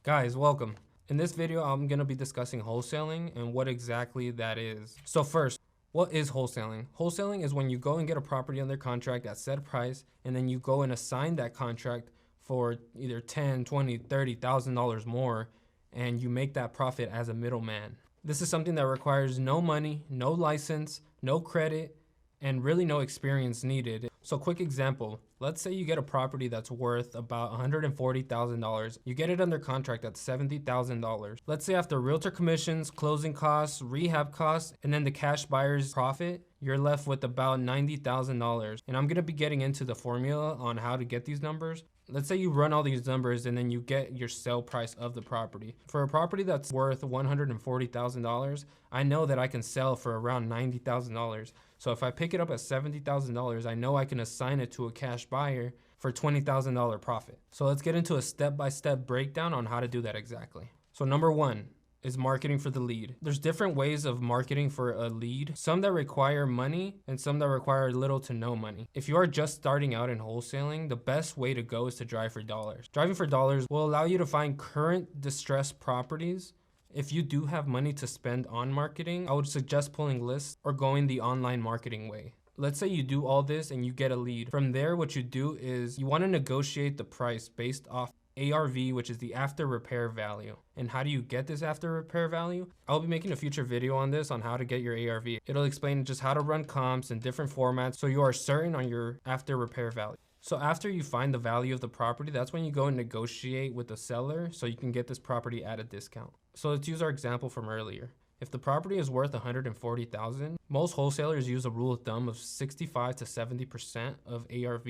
Guys, welcome. In this video, I'm going to be discussing wholesaling and what exactly that is. So first, what is wholesaling? Wholesaling is when you go and get a property under contract at set price, and then you go and assign that contract for either $10, $20, $30,000 more, and you make that profit as a middleman. This is something that requires no money, no license, no credit, and really no experience needed. So quick example, let's say you get a property that's worth about $140,000. You get it under contract at $70,000. Let's say after realtor commissions, closing costs, rehab costs, and then the cash buyer's profit, you're left with about $90,000. And I'm gonna be getting into the formula on how to get these numbers. Let's say you run all these numbers and then you get your sale price of the property. For a property that's worth $140,000, I know that I can sell for around $90,000. So if I pick it up at $70,000, I know I can assign it to a cash buyer for $20,000 profit. So let's get into a step-by-step breakdown on how to do that exactly. So number one is marketing for the lead. There's different ways of marketing for a lead, some that require money and some that require little to no money. If you are just starting out in wholesaling, the best way to go is to drive for dollars. Driving for dollars will allow you to find current distressed properties. If you do have money to spend on marketing, I would suggest pulling lists or going the online marketing way. Let's say you do all this and you get a lead. From there, what you do is you want to negotiate the price based off ARV, which is the after repair value. And how do you get this after repair value? I'll be making a future video on this on how to get your ARV. It'll explain just how to run comps in different formats so you are certain on your after repair value. So after you find the value of the property, that's when you go and negotiate with the seller so you can get this property at a discount. So let's use our example from earlier. If the property is worth $140,000, most wholesalers use a rule of thumb of 65 to 70% of ARV,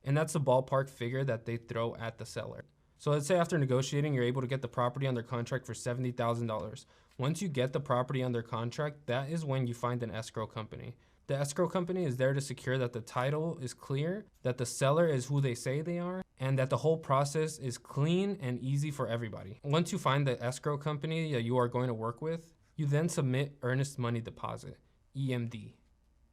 and that's the ballpark figure that they throw at the seller. So let's say after negotiating, you're able to get the property under contract for $70,000. Once you get the property under contract, that is when you find an escrow company. The escrow company is there to secure that the title is clear, that the seller is who they say they are, and that the whole process is clean and easy for everybody. Once you find the escrow company that you are going to work with, you then submit earnest money deposit, EMD.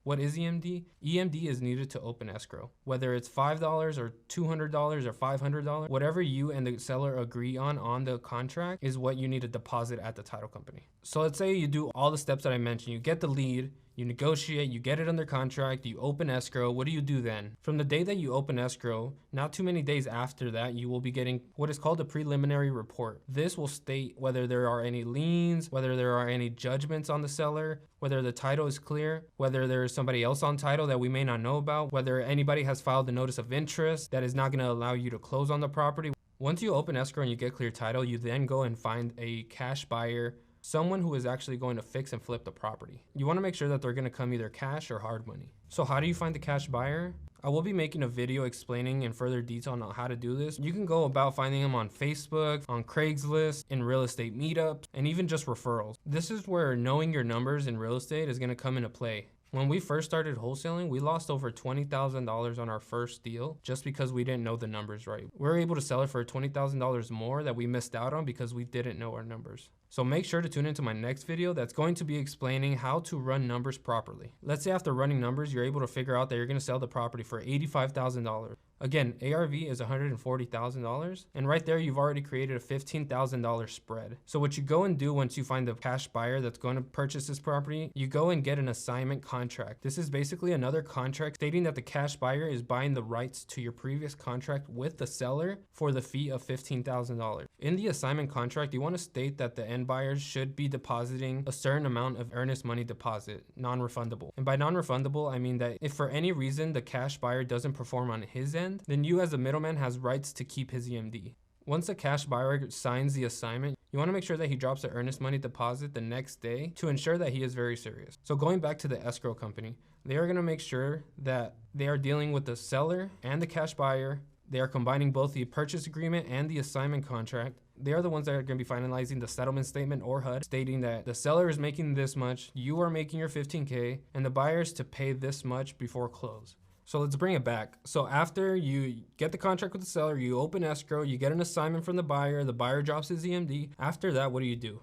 What is EMD? EMD is needed to open escrow. Whether it's $5 or $200 or $500, whatever you and the seller agree on the contract is what you need to deposit at the title company. So let's say you do all the steps that I mentioned. You get the lead, you negotiate, you get it under contract, you open escrow. What do you do then? From the day that you open escrow, not too many days after that, you will be getting what is called a preliminary report. This will state whether there are any liens, whether there are any judgments on the seller, whether the title is clear, whether there is somebody else on title that we may not know about, whether anybody has filed a notice of interest that is not going to allow you to close on the property. Once you open escrow and you get clear title, you then go and find a cash buyer, someone who is actually going to fix and flip the property. You want to make sure that they're going to come either cash or hard money. So how do you find the cash buyer? I will be making a video explaining in further detail on how to do this. You can go about finding them on Facebook, on Craigslist, in real estate meetups, and even just referrals. This is where knowing your numbers in real estate is going to come into play. When we first started wholesaling, we lost over $20,000 on our first deal just because we didn't know the numbers right. We were able to sell it for $20,000 more that we missed out on because we didn't know our numbers. So make sure to tune into my next video that's going to be explaining how to run numbers properly. Let's say after running numbers, you're able to figure out that you're going to sell the property for $85,000. Again, ARV is $140,000, and right there you've already created a $15,000 spread. So what you go and do once you find the cash buyer that's going to purchase this property, you go and get an assignment contract. This is basically another contract stating that the cash buyer is buying the rights to your previous contract with the seller for the fee of $15,000. In the assignment contract, you want to state that the end buyers should be depositing a certain amount of earnest money deposit, non-refundable. And by non-refundable, I mean that if for any reason the cash buyer doesn't perform on his end, then you as a middleman has rights to keep his EMD. Once a cash buyer signs the assignment, you want to make sure that he drops the earnest money deposit the next day to ensure that he is very serious. So going back to the escrow company, they are going to make sure that they are dealing with the seller and the cash buyer. They are combining both the purchase agreement and the assignment contract. They are the ones that are going to be finalizing the settlement statement or HUD, stating that the seller is making this much, you are making your $15K, and the buyer is to pay this much before close. So let's bring it back. So after you get the contract with the seller, you open escrow, you get an assignment from the buyer drops his EMD. After that, what do?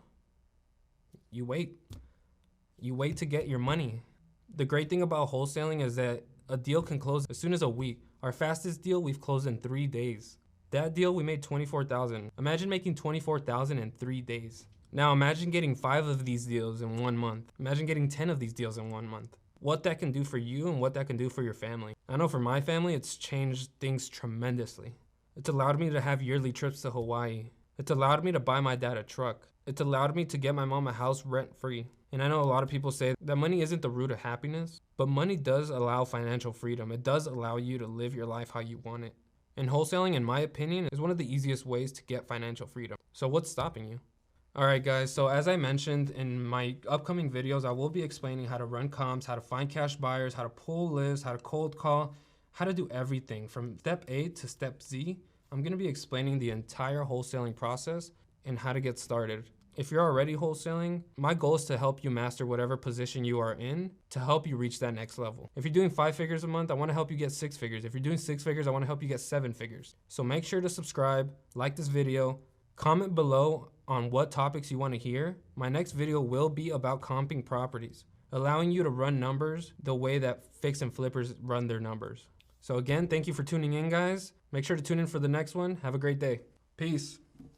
You wait. You wait to get your money. The great thing about wholesaling is that a deal can close as soon as a week. Our fastest deal we've closed in 3 days. That deal, we made $24,000. Imagine making $24,000 in 3 days. Now imagine getting 5 of these deals in 1 month. Imagine getting 10 of these deals in 1 month. What that can do for you and what that can do for your family. I know for my family, it's changed things tremendously. It's allowed me to have yearly trips to Hawaii. It's allowed me to buy my dad a truck. It's allowed me to get my mom a house rent-free. And I know a lot of people say that money isn't the root of happiness, but money does allow financial freedom. It does allow you to live your life how you want it. And wholesaling, in my opinion, is one of the easiest ways to get financial freedom. So what's stopping you? All right, guys, so as I mentioned in my upcoming videos, I will be explaining how to run comps, how to find cash buyers, how to pull lists, how to cold call, how to do everything from step A to step Z. I'm gonna be explaining the entire wholesaling process and how to get started. If you're already wholesaling, my goal is to help you master whatever position you are in to help you reach that next level. If you're doing 5 figures a month, I wanna help you get 6 figures. If you're doing 6 figures, I wanna help you get 7 figures. So make sure to subscribe, like this video, comment below on what topics you wanna hear. My next video will be about comping properties, allowing you to run numbers the way that fix and flippers run their numbers. So again, thank you for tuning in, guys. Make sure to tune in for the next one. Have a great day. Peace.